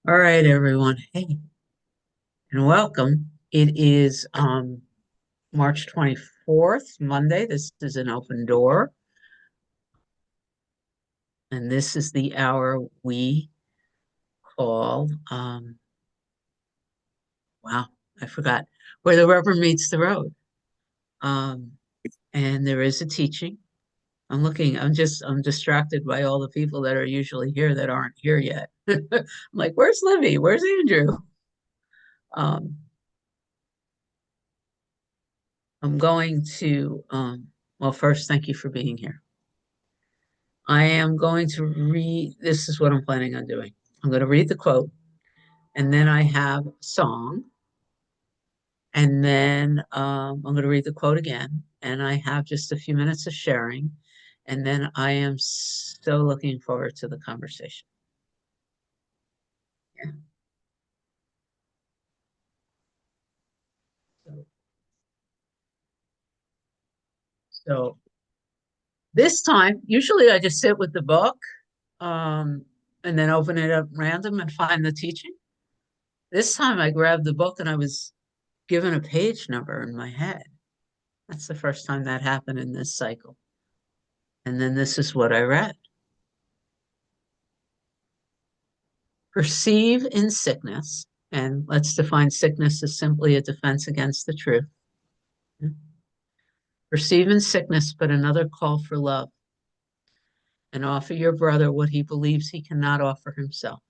All right, everyone. Hey, and welcome. It is March 24th, Monday. This is an open door, and this is the hour we call wow, I forgot, where the rubber meets the road. Um, and there is a teaching. I'm distracted by all the people that are usually here that aren't here yet. I'm like, where's Livy? Where's Andrew? Um, I'm going to well, first, thank you for being here. I am going to read, this is what I'm planning on doing. I'm going to read the quote, and then I have a song, and then I'm going to read the quote again, and I have just a few minutes of sharing, and then I am so looking forward to the conversation. Yeah. So, so this time, usually I just sit with the book um, and then open it up random and find the teaching. This time I grabbed the book and I was given a page number in my head. That's the first time that happened in this cycle. And then this is what I read. Perceive in sickness, and let's define sickness as simply a defense against the truth. Perceive in sickness but another call for love, and offer your brother what he believes he cannot offer himself.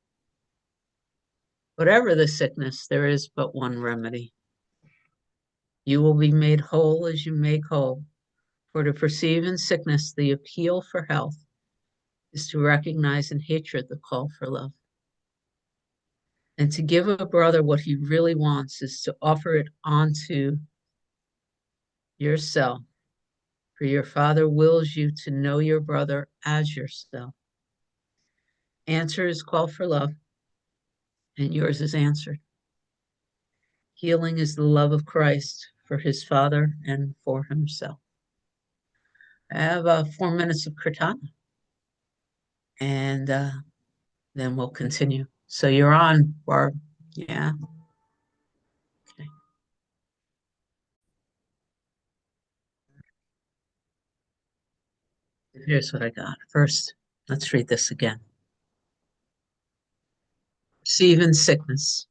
Whatever the sickness, there is but one remedy. You will be made whole as you make whole. For to perceive in sickness the appeal for health is to recognize in hatred the call for love. And to give a brother what he really wants is to offer it onto yourself. For your Father wills you to know your brother as yourself. Answer his call for love, and yours is answered. Healing is the love of Christ for his Father and for himself. I have 4 minutes of Kirtana, and then we'll continue. So you're on, Barb. Yeah. Okay. Here's what I got. First, let's read this again. Receive in sickness,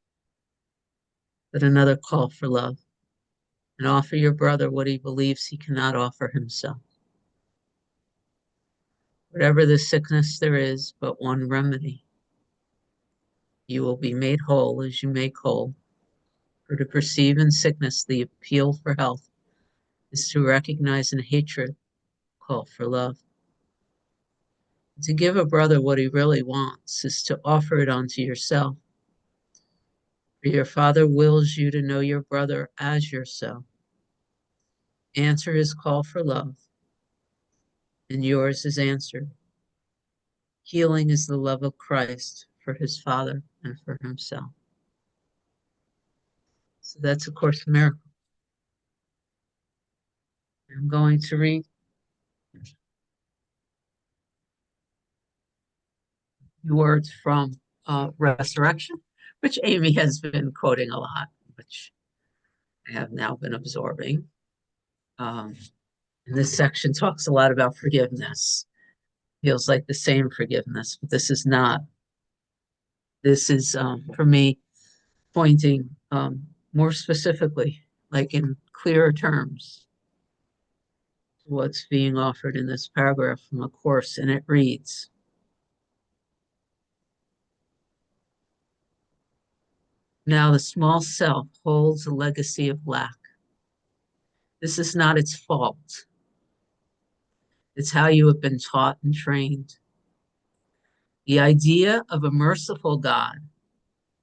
but another call for love, and offer your brother what he believes he cannot offer himself. Whatever the sickness, there is but one remedy. You will be made whole as you make whole. For to perceive in sickness the appeal for health is to recognize in hatred call for love. To give a brother what he really wants is to offer it onto yourself. For your Father wills you to know your brother as yourself. Answer his call for love, and yours is answered. Healing is the love of Christ for his Father and for himself. So that's A Course in Miracles. I'm going to read words from Resurrection, which Amy has been quoting a lot, which I have now been absorbing. And this section talks a lot about forgiveness. Feels like the same forgiveness, but this is not. This is, for me, pointing more specifically, like in clearer terms, to what's being offered in this paragraph from A Course, and it reads, now the small self holds a legacy of lack. This is not its fault. It's how you have been taught and trained. The idea of a merciful God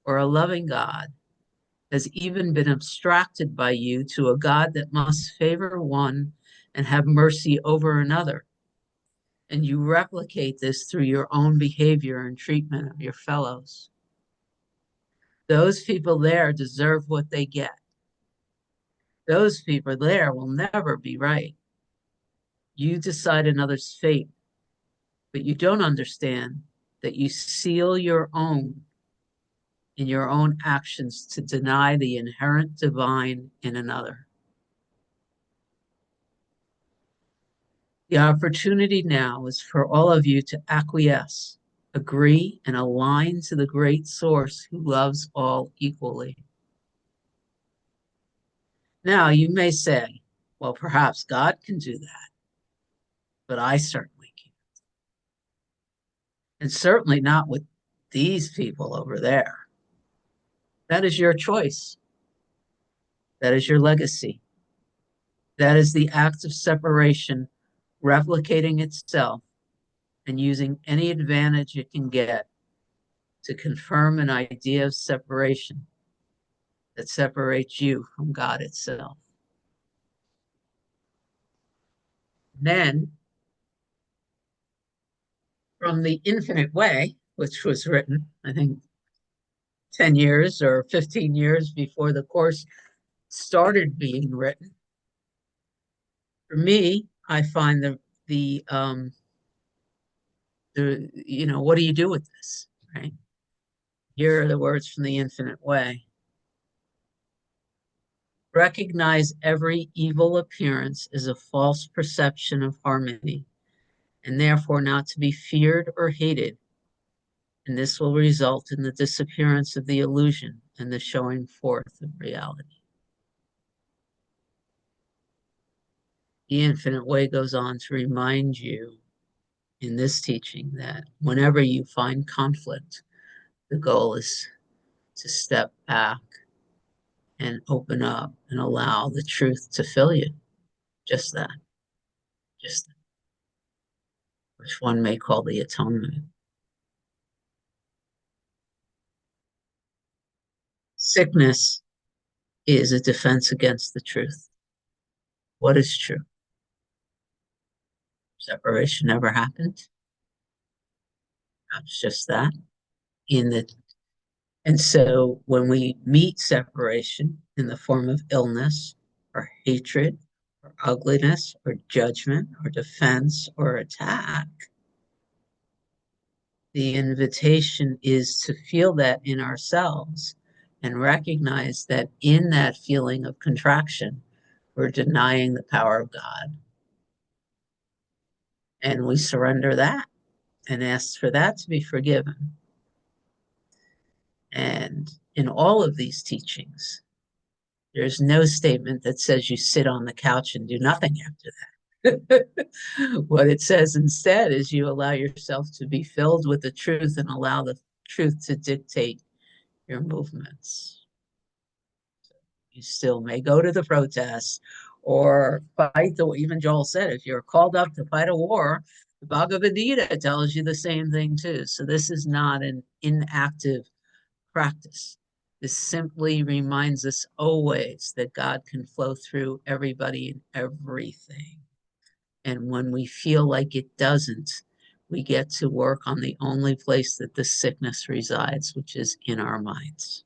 or a loving God has even been abstracted by you to a God that must favor one and have mercy over another. And you replicate this through your own behavior and treatment of your fellows. Those people there deserve what they get. Those people there will never be right. You decide another's fate, but you don't understand that you seal your own in your own actions to deny the inherent divine in another. The opportunity now is for all of you to acquiesce, agree, and align to the great source who loves all equally. Now, you may say, well, perhaps God can do that, but I certainly can't. And certainly not with these people over there. That is your choice. That is your legacy. That is the act of separation replicating itself and using any advantage it can get to confirm an idea of separation that separates you from God itself. Then, from the infinite way, which was written, I think, 10 years or 15 years before the course started being written, for me, I find what do you do with this, right? Here are the words from the infinite way. Recognize every evil appearance as a false perception of harmony, and therefore not to be feared or hated, and this will result in the disappearance of the illusion and the showing forth of reality. The infinite way goes on to remind you in this teaching that whenever you find conflict, the goal is to step back and open up and allow the truth to fill you. Just that. Just that. Which one may call the atonement. Sickness is a defense against the truth. What is true? Separation never happened. It's just that. And so when we meet separation in the form of illness or hatred or ugliness or judgment or defense or attack, the invitation is to feel that in ourselves and recognize that in that feeling of contraction, we're denying the power of God. And we surrender that and ask for that to be forgiven. And in all of these teachings, there's no statement that says you sit on the couch and do nothing after that. What it says instead is you allow yourself to be filled with the truth and allow the truth to dictate your movements. You still may go to the protests or fight even Joel said, if you're called up to fight a war, the Bhagavad Gita tells you the same thing too. So this is not an inactive practice. This simply reminds us always that God can flow through everybody and everything. And when we feel like it doesn't, we get to work on the only place that the sickness resides, which is in our minds.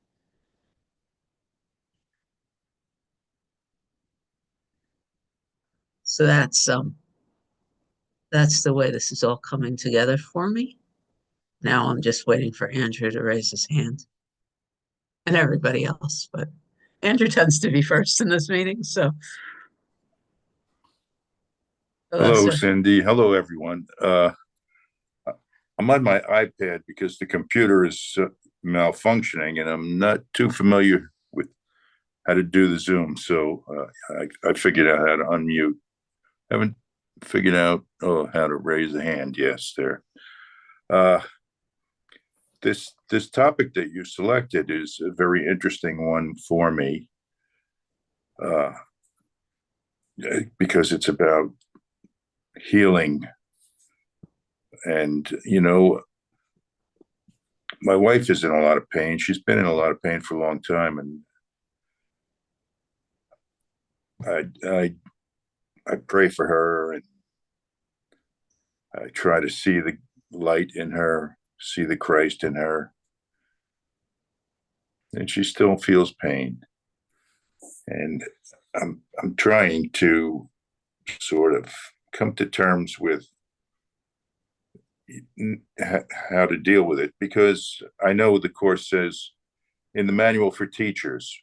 So that's the way this is all coming together for me. Now I'm just waiting for Andrew to raise his hand and everybody else, but Andrew tends to be first in this meeting, so. Hello, Cindy. Hello, everyone. I'm on my iPad because the computer is malfunctioning and I'm not too familiar with how to do the Zoom. So I figured out how to unmute. Haven't figured out how to raise a hand. Yes, there. This topic that you selected is a very interesting one for me because it's about healing. And, my wife is in a lot of pain. She's been in a lot of pain for a long time. And I pray for her and I try to see the light in her, see the Christ in her. And she still feels pain. And I'm trying to sort of come to terms with how to deal with it, because I know the Course says in the manual for teachers,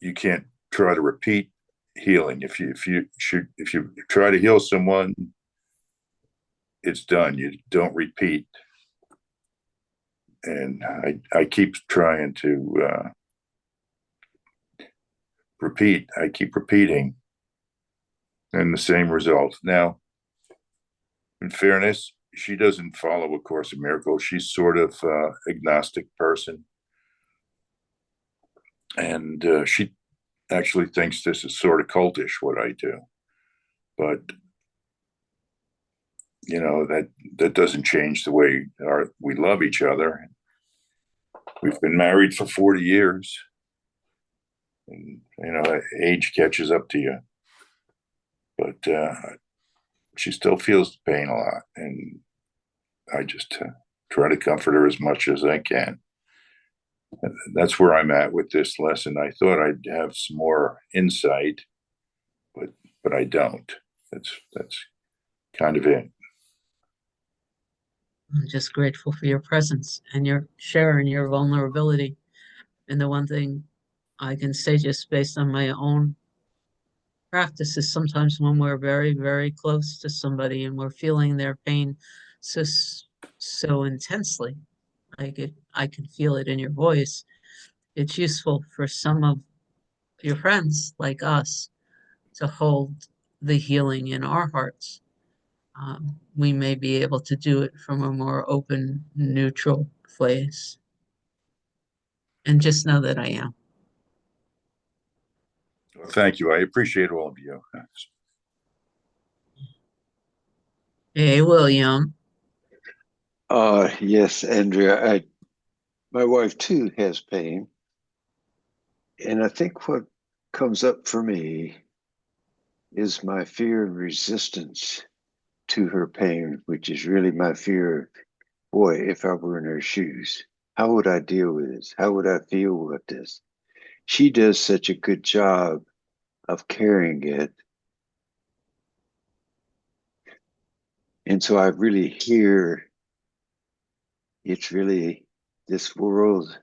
you can't try to repeat healing. If you try to heal someone, it's done. You don't repeat. And I keep trying to repeat. I keep repeating, and the same result. Now, in fairness, she doesn't follow A Course in Miracles. She's sort of agnostic person, and she actually thinks this is sort of cultish what I do. But that doesn't change the way we love each other. We've been married for 40 years, and age catches up to you. But she still feels the pain a lot, and I just try to comfort her as much as I can. That's where I'm at with this lesson. I thought I'd have some more insight, but I don't. That's kind of it. I'm just grateful for your presence and your sharing your vulnerability. And the one thing I can say, just based on my own practice, is sometimes when we're very, very close to somebody and we're feeling their pain so intensely, I can feel it in your voice. It's useful for some of your friends like us to hold the healing in our hearts. We may be able to do it from a more open, neutral place. And just know that I am. Thank you. I appreciate all of you. Hey, William. Yes, Andrea. My wife too has pain, and I think what comes up for me is my fear and resistance to her pain, which is really my fear. Boy, if I were in her shoes, how would I deal with this? How would I feel with this? She does such a good job of carrying it. And so I really hear it's really this world.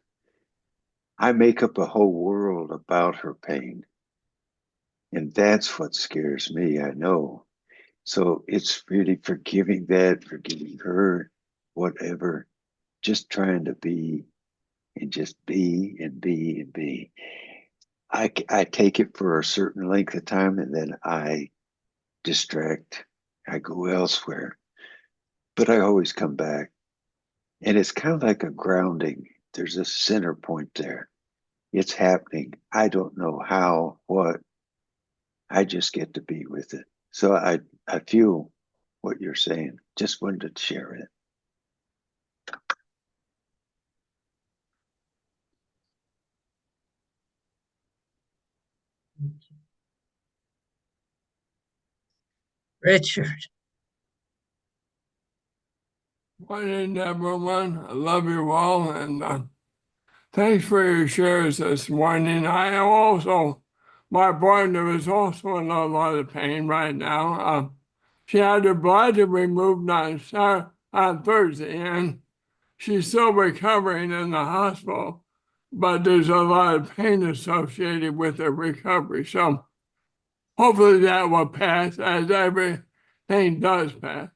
I make up a whole world about her pain. And that's what scares me, I know. So it's really forgiving that, forgiving her, whatever, just trying to be and just be and be and be. I take it for a certain length of time and then I distract. I go elsewhere. But I always come back. And it's kind of like a grounding. There's a center point there. It's happening. I don't know how, what. I just get to be with it. So I feel what you're saying. Just wanted to share it. Richard. Morning, everyone. I love you all, and thanks for your shares this morning. My partner is also in a lot of pain right now. She had her bladder removed on Thursday, and she's still recovering in the hospital, but there's a lot of pain associated with the recovery. So hopefully that will pass, as everything does pass.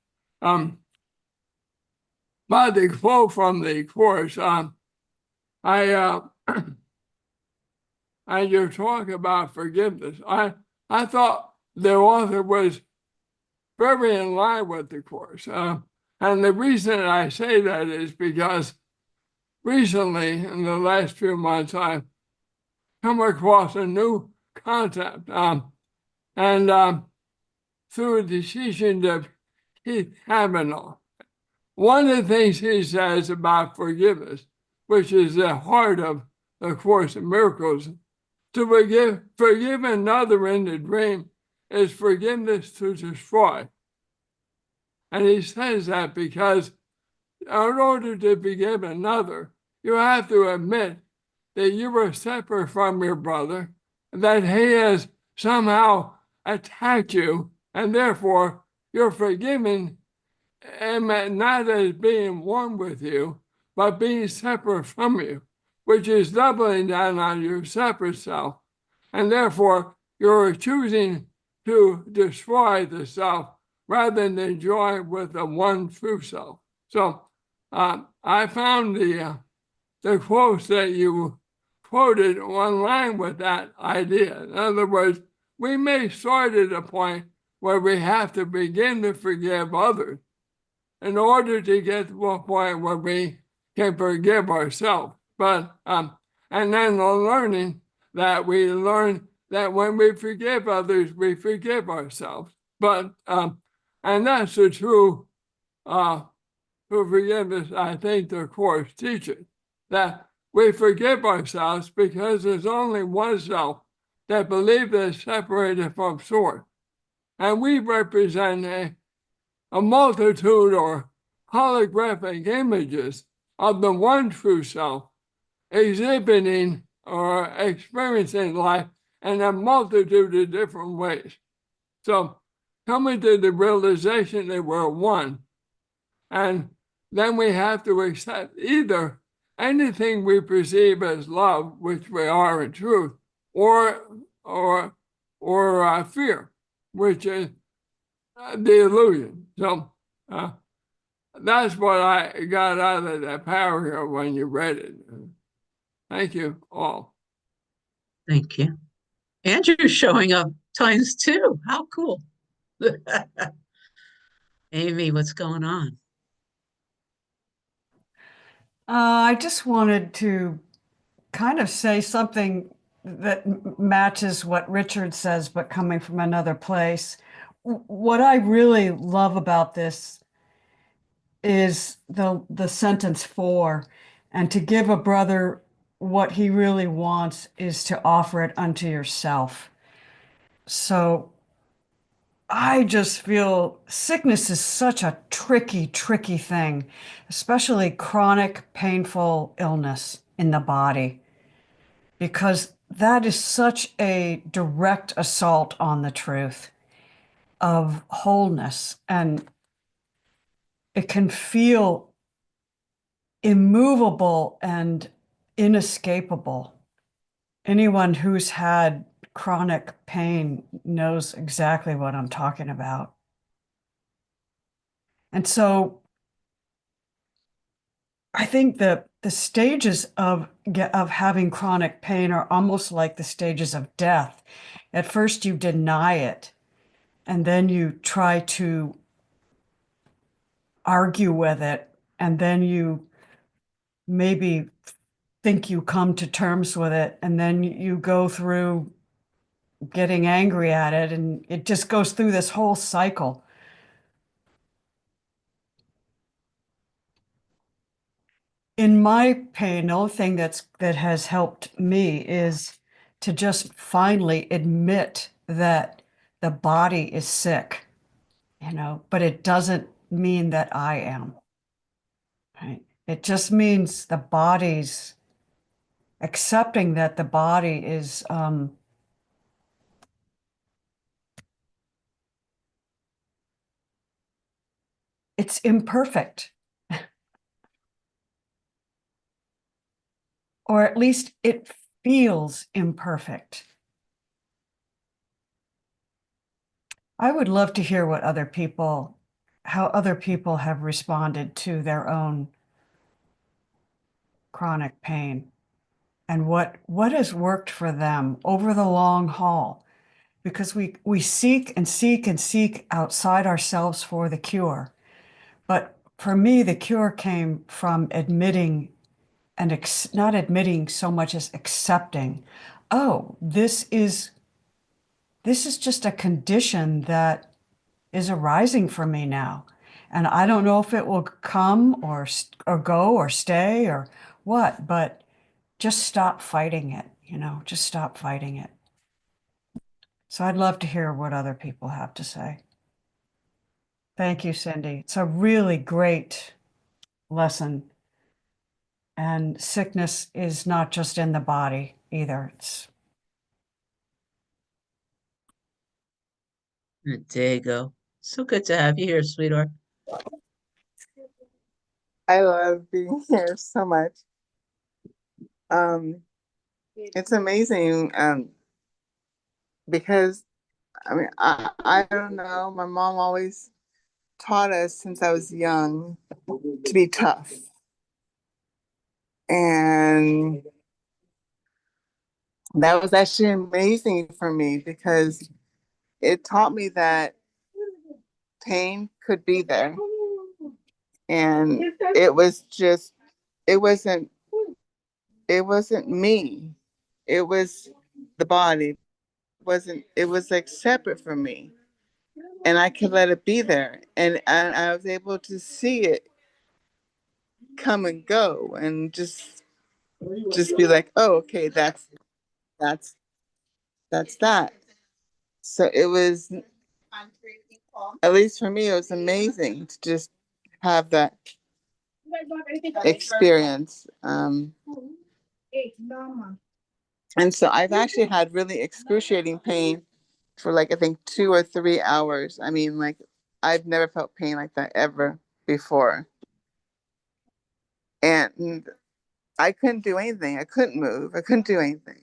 But the quote from the Course, and you talk about forgiveness. I thought the author was very in line with the Course. And the reason I say that is because recently, in the last few months, I've come across a new concept. Through a decision of Keith Kavanaugh, one of the things he says about forgiveness, which is the heart of the Course in Miracles, to forgive another in the dream is forgiveness to destroy. And he says that because in order to forgive another, you have to admit that you were separate from your brother, that he has somehow attacked you, and therefore you're forgiven him not as being one with you, but being separate from you. which is doubling down on your separate self. And therefore, you're choosing to destroy the self rather than enjoy with the one true self. So I found the quotes that you quoted on line with that idea. In other words, we may start at a point where we have to begin to forgive others in order to get to a point where we can forgive ourselves. But and then the learning that we learn that when we forgive others, we forgive ourselves. But and that's the true forgiveness, I think the Course teaches, that we forgive ourselves because there's only one self that believes is separated from source. And we represent a multitude or holographic images of the one true self exhibiting or experiencing life in a multitude of different ways. So coming to the realization that we're one, and then we have to accept either anything we perceive as love, which we are in truth, or fear, which is the illusion. So that's what I got out of that paragraph when you read it. Thank you all. Thank you. Andrew's showing up ×2. How cool. Amy, what's going on? I just wanted to kind of say something that matches what Richard says, but coming from another place. What I really love about this is the sentence 4, and to give a brother what he really wants is to offer it unto yourself. So I just feel sickness is such a tricky, tricky thing, especially chronic, painful illness in the body, because that is such a direct assault on the truth of wholeness. And it can feel immovable and inescapable. Anyone who's had chronic pain knows exactly what I'm talking about. And so I think that the stages of having chronic pain are almost like the stages of death. At first you deny it, and then you try to argue with it, and then you maybe think you come to terms with it, and then you go through getting angry at it, and it just goes through this whole cycle. In my pain, the only thing that has helped me is to just finally admit that the body is sick, but it doesn't mean that I am. Right? It just means the body's accepting that the body is it's imperfect. Or at least it feels imperfect. I would love to hear how other people have responded to their own chronic pain and what has worked for them over the long haul. Because we seek and seek and seek outside ourselves for the cure. But for me, the cure came from admitting and not admitting so much as accepting, oh, this is just a condition that is arising for me now. And I don't know if it will come or go or stay or what, but just stop fighting it, just stop fighting it. So I'd love to hear what other people have to say. Thank you, Cindy. It's a really great lesson. And sickness is not just in the body either. There you go. So good to have you here, sweetheart. I love being here so much. It's amazing, because I mean, I don't know. My mom always taught us since I was young to be tough. And that was actually amazing for me because it taught me that pain could be there. And it was just, it wasn't, it wasn't me. It was the body. It was like separate from me. And I could let it be there. And I was able to see it come and go and just be like, oh, okay, that's that's that. So it was, at least for me, it was amazing to just have that experience. And so I've actually had really excruciating pain for like I think 2 or 3 hours. I mean, like I've never felt pain like that ever before. And I couldn't do anything. I couldn't move. I couldn't do anything.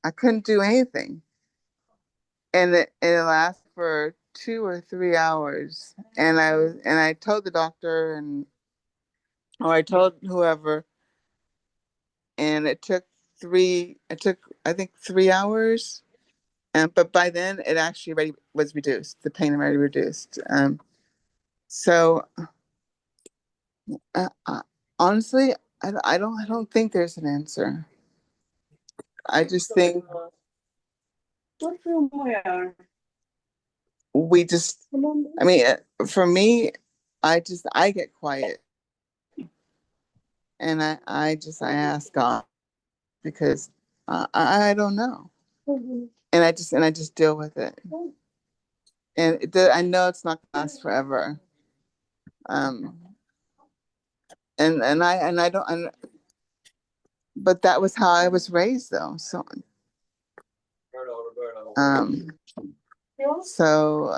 I couldn't do anything. And it lasted for 2 or 3 hours. And I told the doctor or I told whoever, and it took I think 3 hours. But by then it actually already was reduced. The pain already reduced. So honestly, I don't think there's an answer. I just think we just, I mean, for me, I get quiet and I ask God because I don't know. And I just deal with it. And I know it's not gonna last forever. Um, and I don't, but that was how I was raised though. Um, so,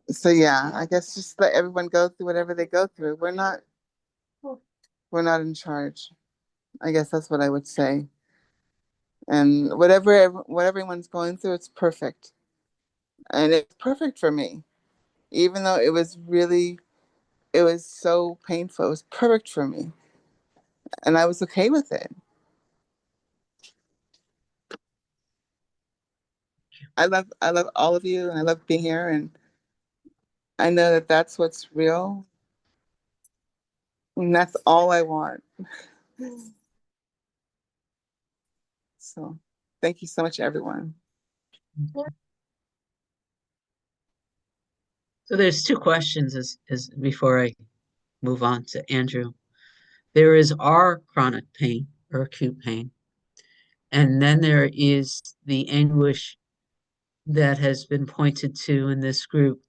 so yeah, I guess just let everyone go through whatever they go through. We're not in charge. I guess that's what I would say. And what everyone's going through, it's perfect, and it's perfect for me. Even though it was so painful, it was perfect for me, and I was okay with it. I love all of you, and I love being here, and I know that that's what's real, and that's all I want. So, thank you so much, everyone. So there's two questions as before I move on to Andrew. There is our chronic pain or acute pain, and then there is the anguish that has been pointed to in this group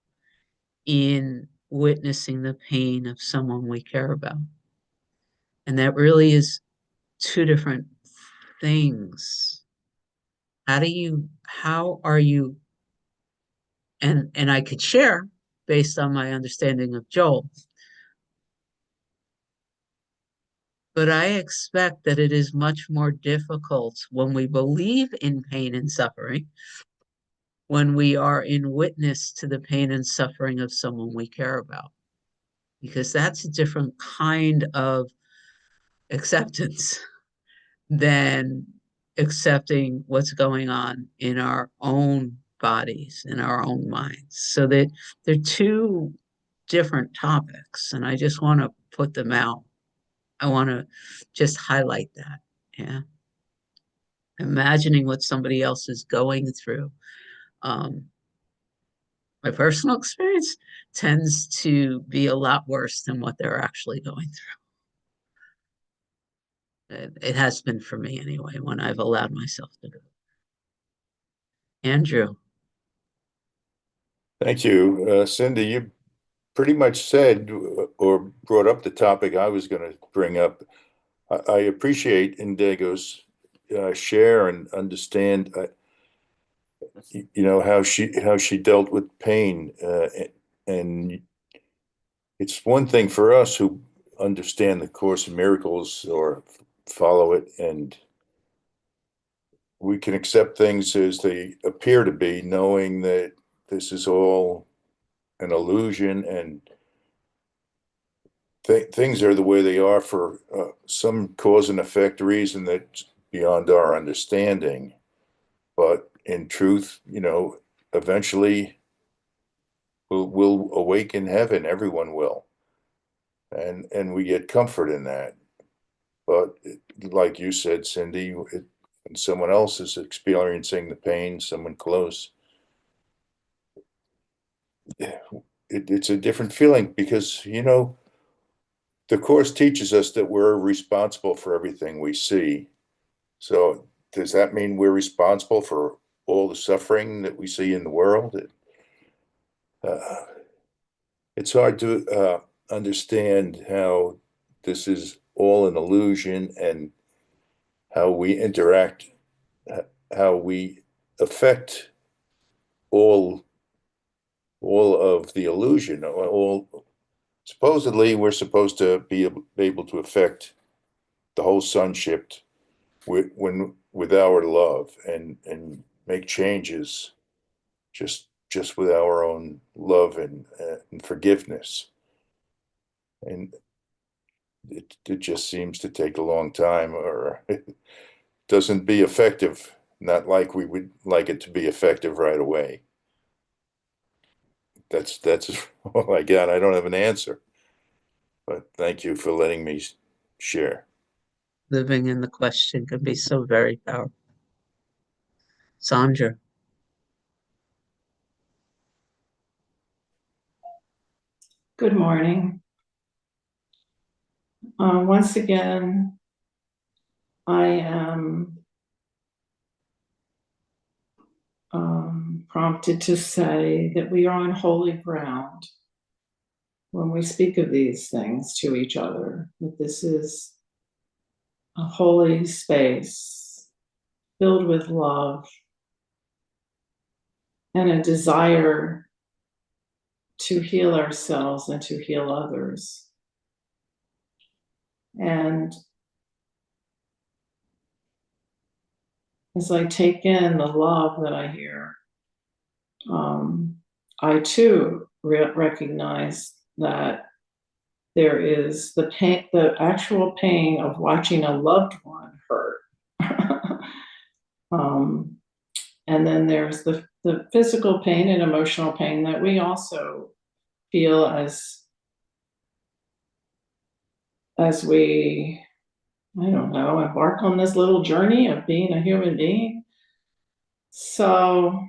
in witnessing the pain of someone we care about. And that really is two different things. How are you, and I could share based on my understanding of Joel, but I expect that it is much more difficult when we believe in pain and suffering, when we are in witness to the pain and suffering of someone we care about, because that's a different kind of acceptance than accepting what's going on in our own bodies, in our own minds. So that they're two different topics, and I just want to put them out. I want to just highlight that. Yeah. Imagining what somebody else is going through. My personal experience tends to be a lot worse than what they're actually going through. It has been for me anyway, when I've allowed myself to go. Andrew. Thank you. Cindy, you pretty much said or brought up the topic I was going to bring up. I appreciate Indigo's share and understand, how she dealt with pain. And it's one thing for us who understand the Course in Miracles or follow it, and we can accept things as they appear to be, knowing that this is all an illusion, and things are the way they are for some cause and effect reason that's beyond our understanding. But in truth, eventually we'll awake in heaven. Everyone will, and we get comfort in that. But like you said, Cindy, when someone else is experiencing the pain, someone close, it's a different feeling, because the Course teaches us that we're responsible for everything we see. So does that mean we're responsible for all the suffering that we see in the world? It's hard to understand how this is all an illusion, and how we interact, how we affect all of the illusion. Supposedly we're supposed to be able to affect the whole sonship with our love, and make changes just with our own love and forgiveness. And it just seems to take a long time, or it doesn't be effective, not like we would like it to be effective right away. That's all I got. I don't have an answer, but thank you for letting me share. Living in the question can be so very powerful. Sandra. Good morning. Once again, I am prompted to say that we are on holy ground when we speak of these things to each other, that this is a holy space filled with love and a desire to heal ourselves and to heal others. And as I take in the love that I hear, I too recognize that there is the pain, the actual pain of watching a loved one hurt. And then there's the physical pain and emotional pain that we also feel as we, I don't know, embark on this little journey of being a human being. So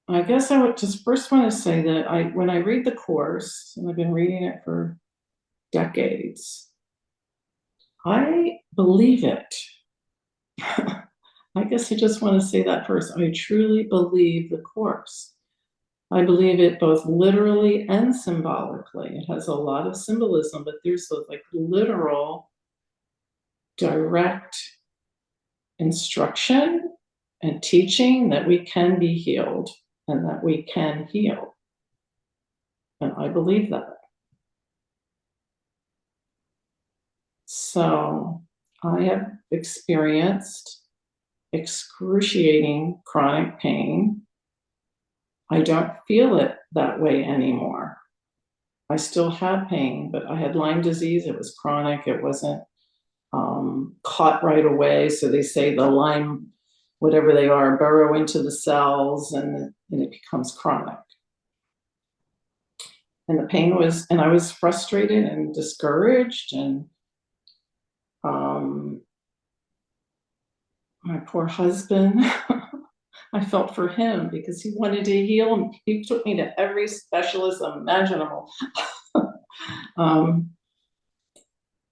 I guess I would just first want to say that when I read the Course, and I've been reading it for decades, I believe it. I guess I just want to say that first. I truly believe the Course. I believe it both literally and symbolically. It has a lot of symbolism, but there's like literal, direct instruction and teaching that we can be healed and that we can heal. And I believe that. So I have experienced excruciating chronic pain. I don't feel it that way anymore. I still have pain, but I had Lyme disease. It was chronic. It wasn't caught right away. So they say the Lyme, whatever they are, burrow into the cells, and it becomes chronic. And the pain was, and I was frustrated and discouraged, and my poor husband, I felt for him because he wanted to heal me. He took me to every specialist imaginable. And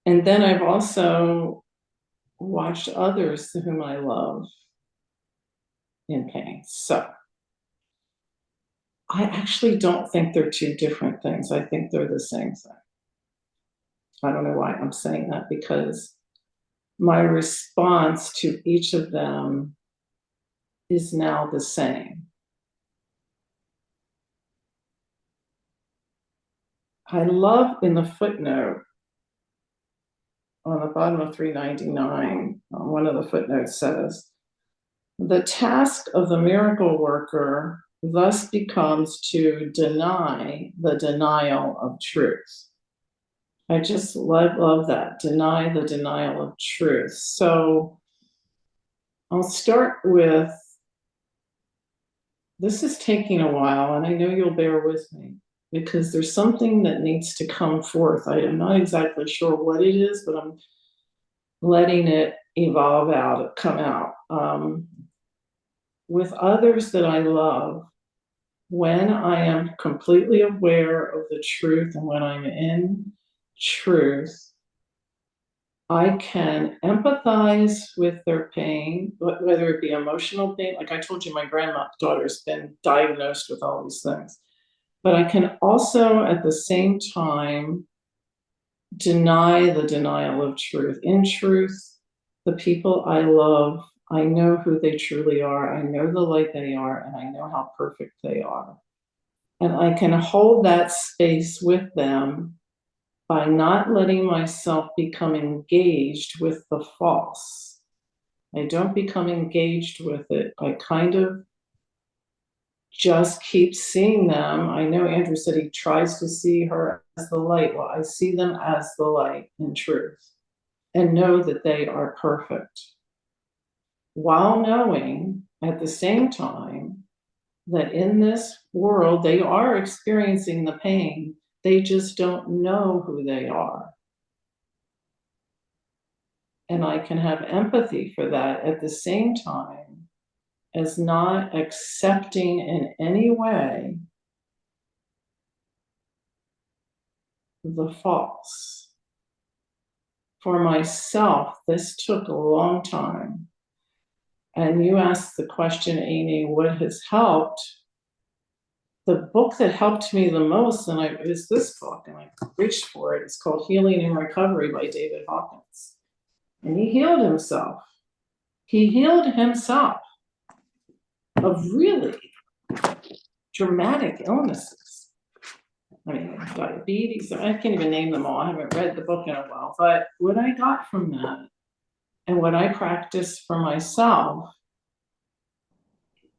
then I've also watched others whom I love in pain. So I actually don't think they're two different things. I think they're the same thing. I don't know why I'm saying that, because my response to each of them is now the same. I love in the footnote on the bottom of 399, one of the footnotes says, the task of the miracle worker thus becomes to deny the denial of truth. I just love that, deny the denial of truth. So I'll start with, this is taking a while, and I know you'll bear with me, because there's something that needs to come forth. I am not exactly sure what it is, but I'm letting it evolve out, come out. With others that I love, when I am completely aware of the truth and when I'm in truth, I can empathize with their pain, whether it be emotional pain. Like I told you, my granddaughter's been diagnosed with all these things. But I can also, at the same time, deny the denial of truth. In truth, the people I love, I know who they truly are. I know the light they are, and I know how perfect they are. And I can hold that space with them by not letting myself become engaged with the false. I don't become engaged with it. I kind of just keep seeing them. I know Andrew said he tries to see her as the light. Well, I see them as the light in truth and know that they are perfect, while knowing at the same time that in this world they are experiencing the pain. They just don't know who they are. And I can have empathy for that at the same time as not accepting in any way the false. For myself, this took a long time. And you asked the question, Amy, what has helped? The book that helped me the most, is this book, and I reached for it. It's called Healing and Recovery by David Hawkins. And he healed himself. He healed himself of really dramatic illnesses. I mean, diabetes, I can't even name them all. I haven't read the book in a while, but what I got from that and what I practice for myself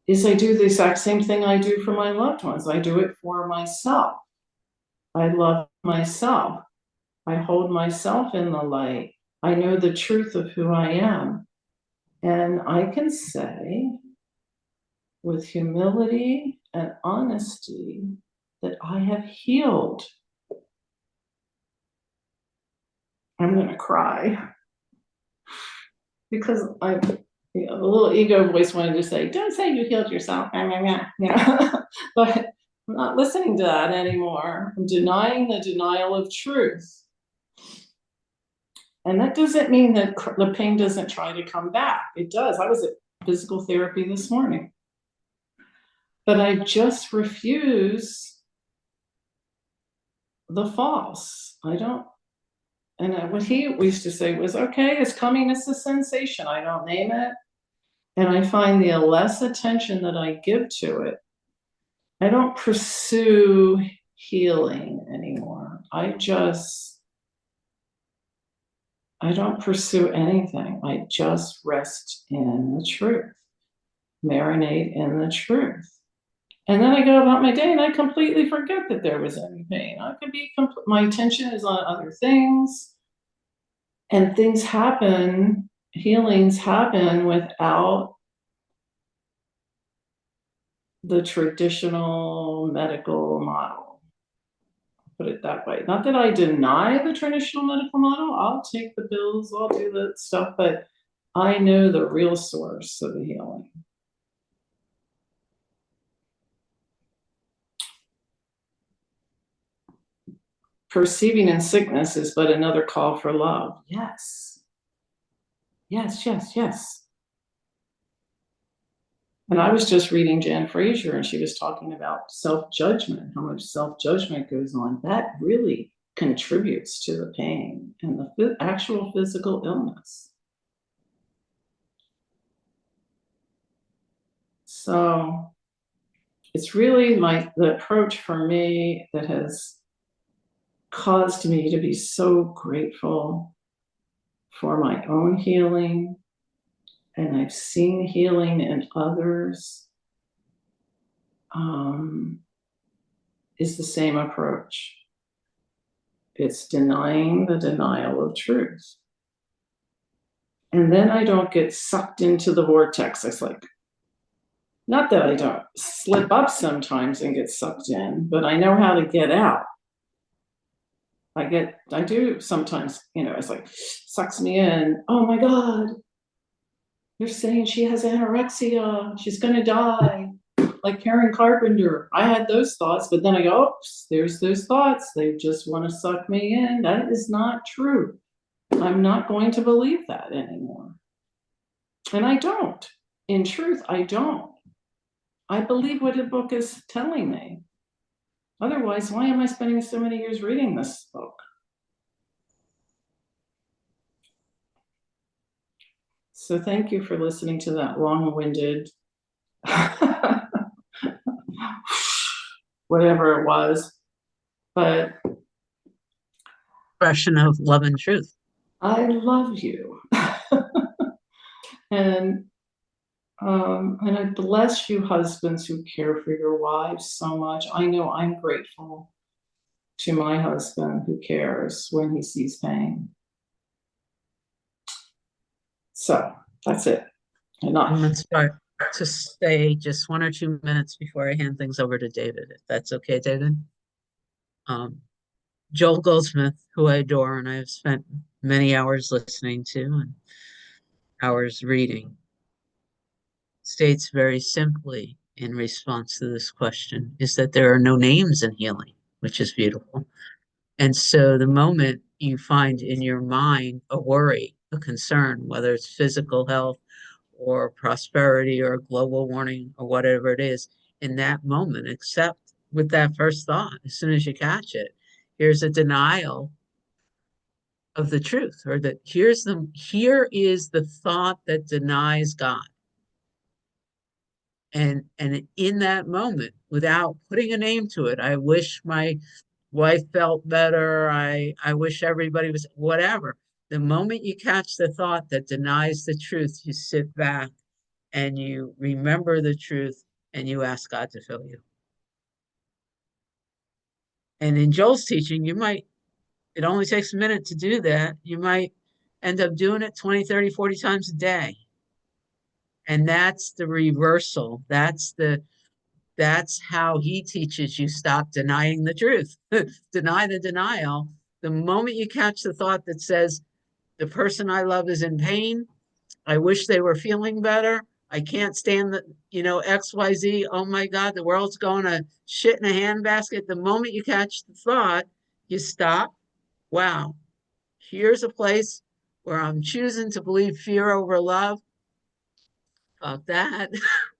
is I do the exact same thing I do for my loved ones. I do it for myself. I love myself. I hold myself in the light. I know the truth of who I am. And I can say with humility and honesty that I have healed. I'm going to cry because the little ego voice wanted to say, don't say you healed yourself, you know? But I'm not listening to that anymore. I'm denying the denial of truth. And that doesn't mean that the pain doesn't try to come back. It does. I was at physical therapy this morning. But I just refuse the false. I don't. And what he used to say was, okay, it's coming, it's a sensation. I don't name it. And I find the less attention that I give to it, I don't pursue healing anymore. I don't pursue anything. I just rest in the truth, marinate in the truth. And then I go about my day and I completely forget that there was any pain. I could be, my attention is on other things, and things happen, healings happen without the traditional medical model. Put it that way. Not that I deny the traditional medical model. I'll take the pills, I'll do the stuff, but I know the real source of the healing. Perceiving in sickness is but another call for love. Yes. Yes, yes, yes. And I was just reading Jan Frazier, and she was talking about self-judgment, how much self-judgment goes on. That really contributes to the pain and the actual physical illness. So it's really the approach for me that has caused me to be so grateful for my own healing, and I've seen healing in others, is the same approach. It's denying the denial of truth. And then I don't get sucked into the vortex. It's like, not that I don't slip up sometimes and get sucked in, but I know how to get out. I do sometimes, it's like, sucks me in. Oh my God, they're saying she has anorexia. She's going to die. Like Karen Carpenter. I had those thoughts, but then I go, oops, there's those thoughts. They just want to suck me in. That is not true. I'm not going to believe that anymore. And I don't. In truth, I don't. I believe what the book is telling me. Otherwise, why am I spending so many years reading this book? So thank you for listening to that long-winded whatever it was. But Expression of love and truth. I love you. And I bless you husbands who care for your wives so much. I know I'm grateful to my husband who cares when he sees pain. So that's it. I'm Enough. going to start to stay just 1 or 2 minutes before I hand things over to David, if that's okay, David. Joel Goldsmith, who I adore and I have spent many hours listening to and hours reading, states very simply in response to this question is that there are no names in healing, which is beautiful. And so the moment you find in your mind a worry, a concern, whether it's physical health or prosperity or global warming or whatever it is, in that moment, accept with that first thought, as soon as you catch it, here's a denial of the truth, or that here is the thought that denies God. And in that moment, without putting a name to it, I wish my wife felt better. I wish everybody was whatever. The moment you catch the thought that denies the truth, you sit back and you remember the truth and you ask God to fill you. And in Joel's teaching, it only takes a minute to do that. You might end up doing it 20, 30, 40 times a day. And that's the reversal. That's how he teaches you stop denying the truth. Deny the denial. The moment you catch the thought that says, the person I love is in pain, I wish they were feeling better, I can't stand the, XYZ, oh my God, the world's going to shit in a handbasket. The moment you catch the thought, you stop. Wow, here's a place where I'm choosing to believe fear over love. Fuck that.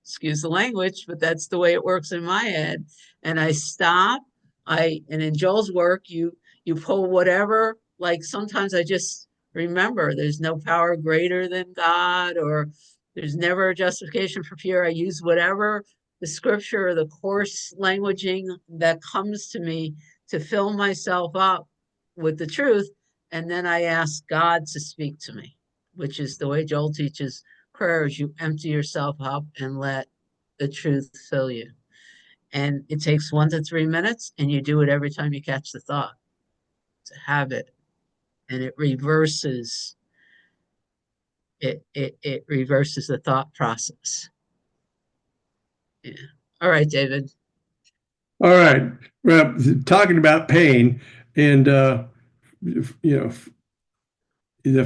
Excuse the language, but that's the way it works in my head. And I stop. And in Joel's work, you pull whatever, like sometimes I just remember there's no power greater than God, or there's never a justification for fear. I use whatever the scripture or the coarse languaging that comes to me to fill myself up with the truth. And then I ask God to speak to me, which is the way Joel teaches prayers. You empty yourself up and let the truth fill you. And it takes 1 to 3 minutes, and you do it every time you catch the thought. It's a habit, and it reverses it reverses the thought process. Yeah. All right, David. All right. Well, talking about pain, and the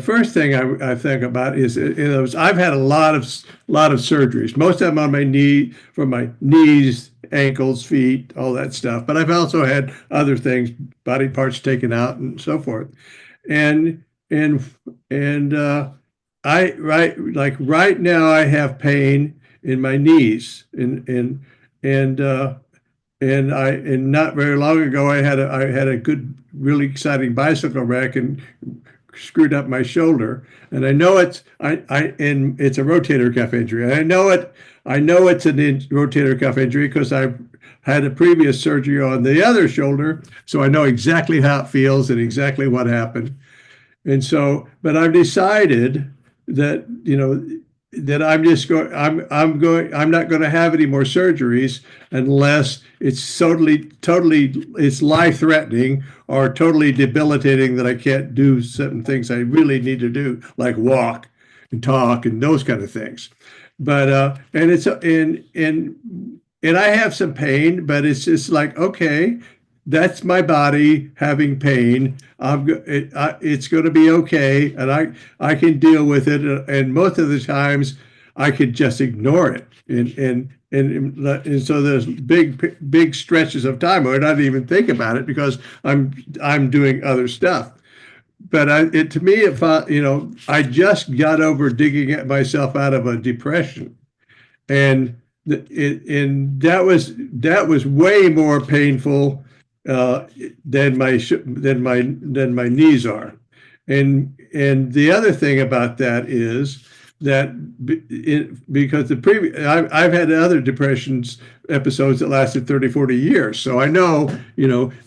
first thing I think about is I've had a lot of surgeries. Most of them on my knee, for my knees, ankles, feet, all that stuff. But I've also had other things, body parts taken out, and so forth. And right now I have pain in my knees, and not very long ago I had a good, really exciting bicycle wreck and screwed up my shoulder, and I know it's and it's a rotator cuff injury. And I know it's an rotator cuff injury because I've had a previous surgery on the other shoulder, so I know exactly how it feels and exactly what happened. And so, but I've decided that, that I'm not going to have any more surgeries unless it's totally it's life threatening or totally debilitating that I can't do certain things I really need to do, like walk and talk and those kind of things. But and it's and I have some pain, but it's just like, okay, that's my body having pain. It's going to be okay, and I can deal with it. And most of the times, I could just ignore it. And so there's big stretches of time where I don't even think about it because I'm doing other stuff. But to me, if I just got over digging myself out of a depression, and that was way more painful than my knees are. And the other thing about that is that because I've had other depressions episodes that lasted 30, 40 years. So I know,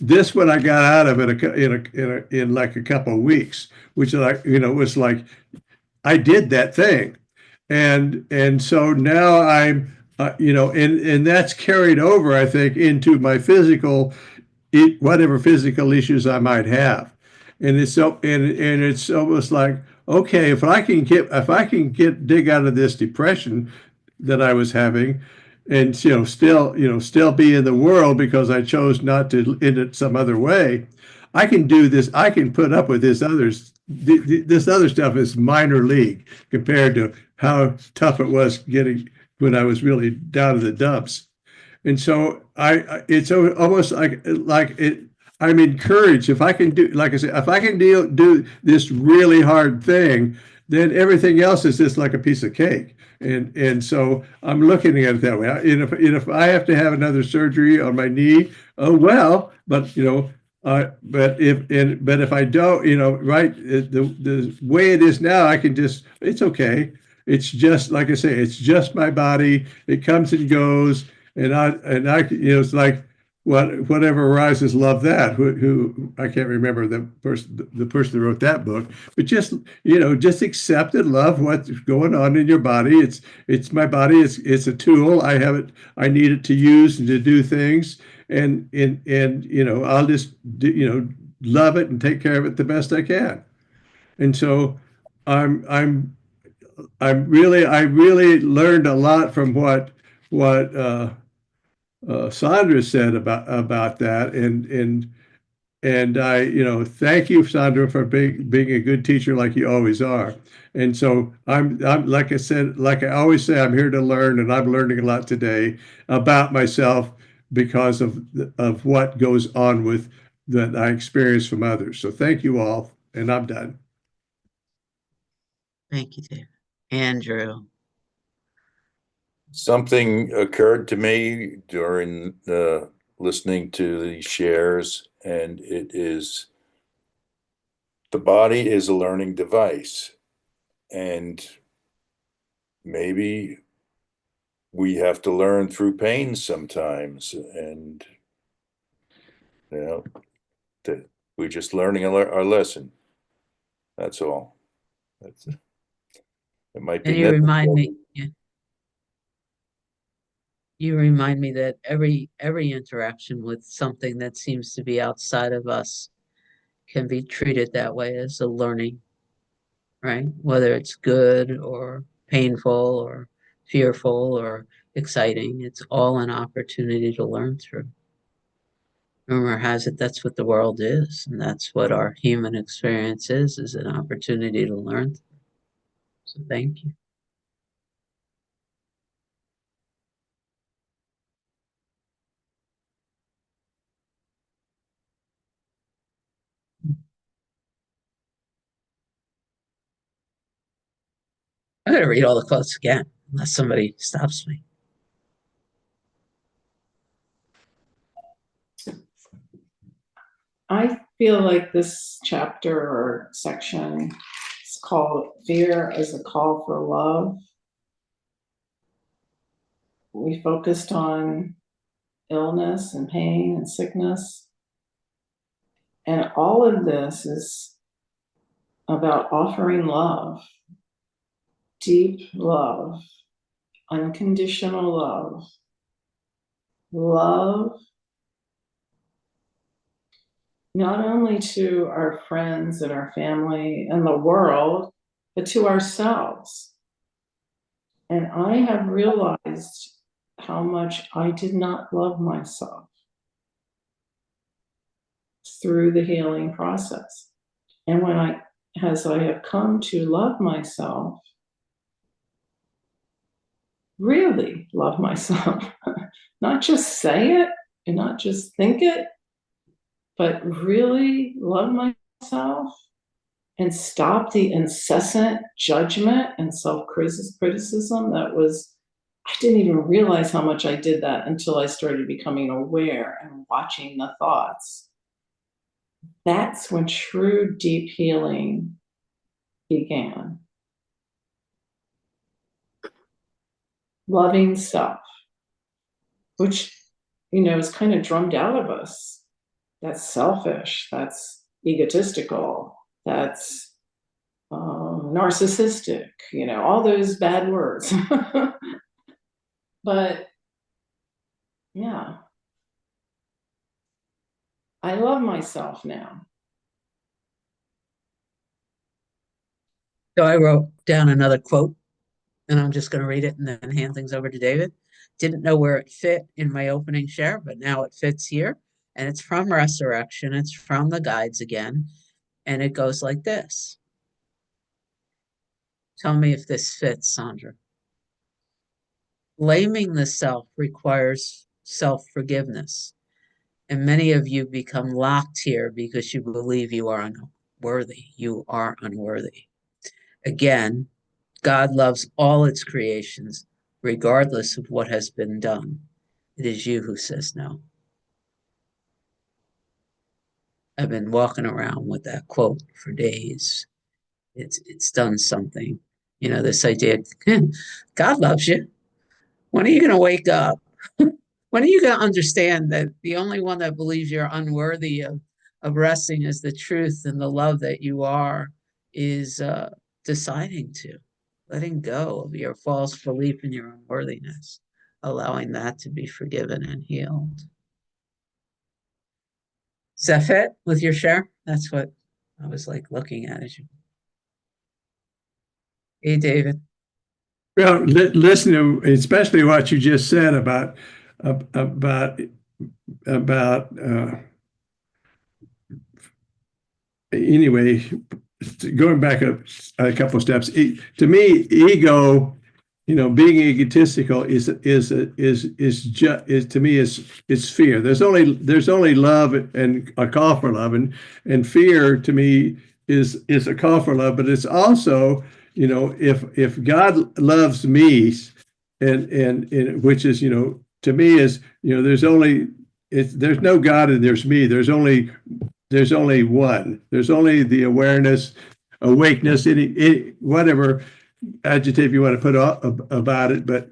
this one I got out of it in like a couple of weeks, which was like I did that thing. And so now I'm and that's carried over, I think, into my whatever physical issues I might have. And it's almost like, okay, if I can dig out of this depression that I was having, and still be in the world because I chose not to end it some other way, I can do this. I can put up with this this other stuff is minor league compared to how tough it was getting when I was really down in the dumps. And so it's almost like it. I'm encouraged if I can do, like I said, if I can do this really hard thing, then everything else is just like a piece of cake. And so I'm looking at it that way. And if I have to have another surgery on my knee, oh well. But but if I don't, right, the way it is now, I can just, it's okay. It's just like I say, it's just my body. It comes and goes, and I it's like whatever arises, love that. Who I can't remember the person that wrote that book, but just accept and love what's going on in your body. It's my body. It's a tool. I have it. I need it to use and to do things, and I'll just love it and take care of it the best I can. And so I really learned a lot from what Sandra said about that, and I thank you, Sandra, for being a good teacher like you always are. And so I'm like I said, like I always say, I'm here to learn, and I'm learning a lot today about myself because of what goes on with that I experience from others. So thank you all, and I'm done. Thank you, David. Andrew. Something occurred to me during listening to the shares, and it is the body is a learning device, and maybe we have to learn through pain sometimes, and that we're just learning our lesson. That's all. It might be. And you remind me, you remind me that every interaction with something that seems to be outside of us can be treated that way, as a learning, right? Whether it's good or painful or fearful or exciting, it's all an opportunity to learn through. Rumor has it that's what the world is, and that's what our human experience is an opportunity to learn through. So thank you. I'm going to read all the quotes again, unless somebody stops me. I feel like this chapter or section is called Fear as a Call for Love. We focused on illness and pain and sickness. And all of this is about offering love, deep love, unconditional love, love not only to our friends and our family and the world, but to ourselves. And I have realized how much I did not love myself through the healing process. And as I have come to love myself, really love myself, not just say it and not just think it, but really love myself and stop the incessant judgment and self-criticism I didn't even realize how much I did that until I started becoming aware and watching the thoughts. That's when true deep healing began. Loving self, which, is kind of drummed out of us. That's selfish, that's egotistical, that's narcissistic, all those bad words. But yeah, I love myself now. So I wrote down another quote, and I'm just going to read it and then hand things over to David. Didn't know where it fit in my opening share, but now it fits here. And it's from Resurrection. It's from the guides again. And it goes like this. Tell me if this fits, Sandra. Blaming the self requires self-forgiveness. And many of you become locked here because you believe you are unworthy. You are unworthy. Again, God loves all its creations, regardless of what has been done. It is you who says no. I've been walking around with that quote for days. It's done something. This idea, God loves you. When are you going to wake up? When are you going to understand that the only one that believes you're unworthy of resting as the truth and the love that you are is deciding to, letting go of your false belief in your unworthiness, allowing that to be forgiven and healed. Does that fit with your share? That's what I was looking at as you. Hey, David. Well, listen to especially what you just said about anyway, going back a couple of steps. To me, ego, being egotistical is to me is fear. There's only love and a call for love, and fear to me is a call for love, but it's also, if God loves me, and which is, to me is, there's no God and there's me. There's only one. There's only the awareness, awakeness, any whatever adjective you want to put about it. But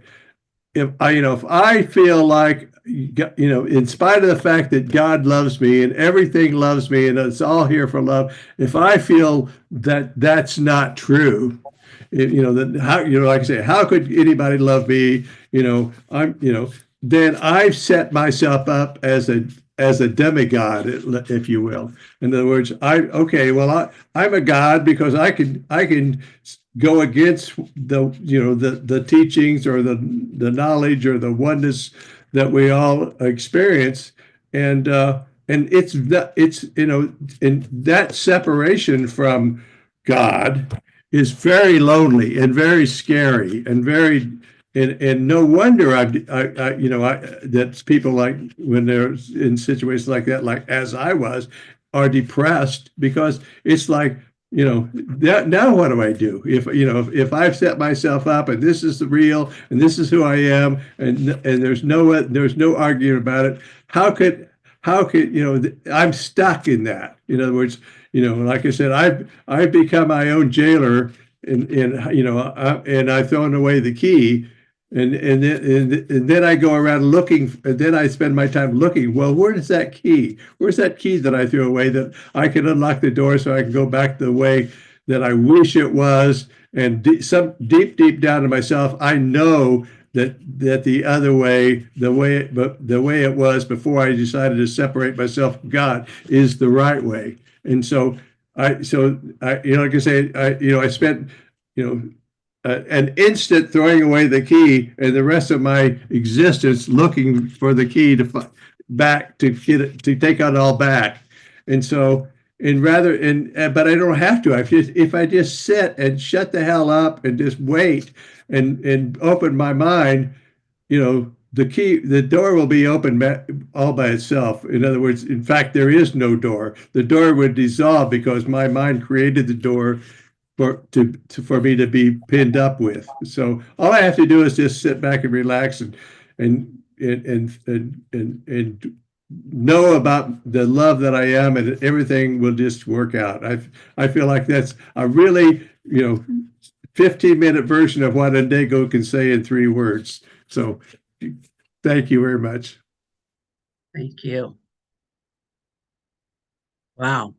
if I feel like, in spite of the fact that God loves me and everything loves me and it's all here for love, if I feel that that's not true, that how, like I say, how could anybody love me? Then I've set myself up as a demigod, if you will. In other words, I'm a god because I can go against the teachings or the knowledge or the oneness that we all experience, and it's and that separation from God is very lonely and very scary and very. And no wonder that people when they're in situations like that, like as I was, are depressed because it's like, now what do I do? If I've set myself up and this is the real and this is who I am and there's no argument about it, how how could, I'm stuck in that. In other words, like I said, I've become my own jailer, and I've thrown away the key. And then I go around looking, and then I spend my time looking. Well, where's that key? Where's that key that I threw away that I can unlock the door so I can go back the way that I wish it was? And deep down in myself, I know that the other way, the way it was before I decided to separate myself from God, is the right way. And so like I say, I spent, an instant throwing away the key, and the rest of my existence looking for the key to back to get it, to take it all back. And so, but I don't have to. If I just sit and shut the hell up and just wait and open my mind, the door will be open all by itself. In other words, in fact, there is no door. The door would dissolve because my mind created the door for me to be pinned up with. So all I have to do is just sit back and relax and know about the love that I am, and everything will just work out. I feel like that's a really 15-minute version of what Indigo can say in 3 words. So thank you very much. Thank you. Wow,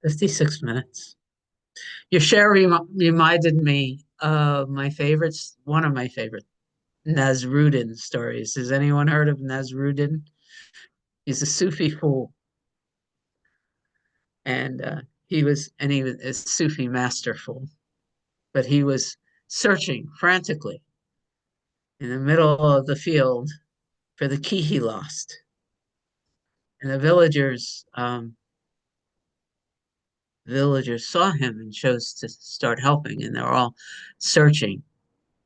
56 minutes. Your share reminded me of one of my favorite Nasruddin stories. Has anyone heard of Nasruddin? He's a Sufi fool. And he was a Sufi masterful, but he was searching frantically in the middle of the field for the key he lost. And the villagers saw him and chose to start helping, and they're all searching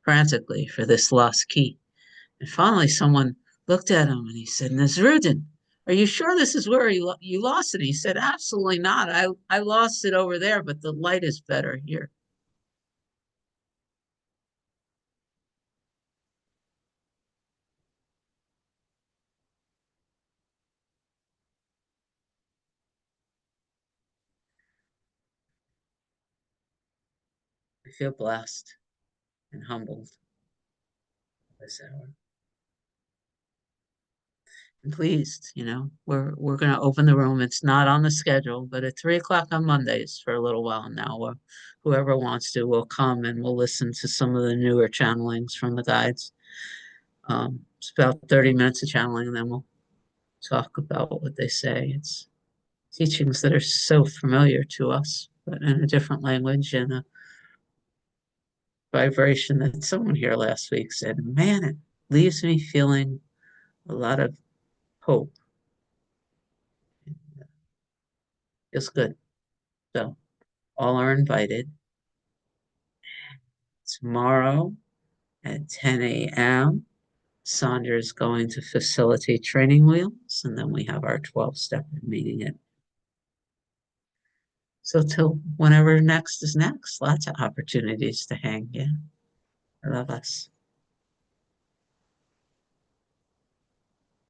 frantically for this lost key. And finally someone looked at him and he said, Nasruddin, are you sure this is where you lost it? He said, absolutely not. I lost it over there, but the light is better here. I feel blessed and humbled this hour. And pleased, we're going to open the room. It's not on the schedule, but at 3:00 on Mondays for a little while now. Whoever wants to will come and we'll listen to some of the newer channelings from the guides. It's about 30 minutes of channeling, and then we'll talk about what they say. It's teachings that are so familiar to us, but in a different language and a vibration that someone here last week said, man, it leaves me feeling a lot of hope. Feels good. So all are invited. Tomorrow at 10 a.m., Sandra is going to facilitate training wheels, and then we have our 12-step meeting. So till whenever next is next, lots of opportunities to hang. Yeah, I love us.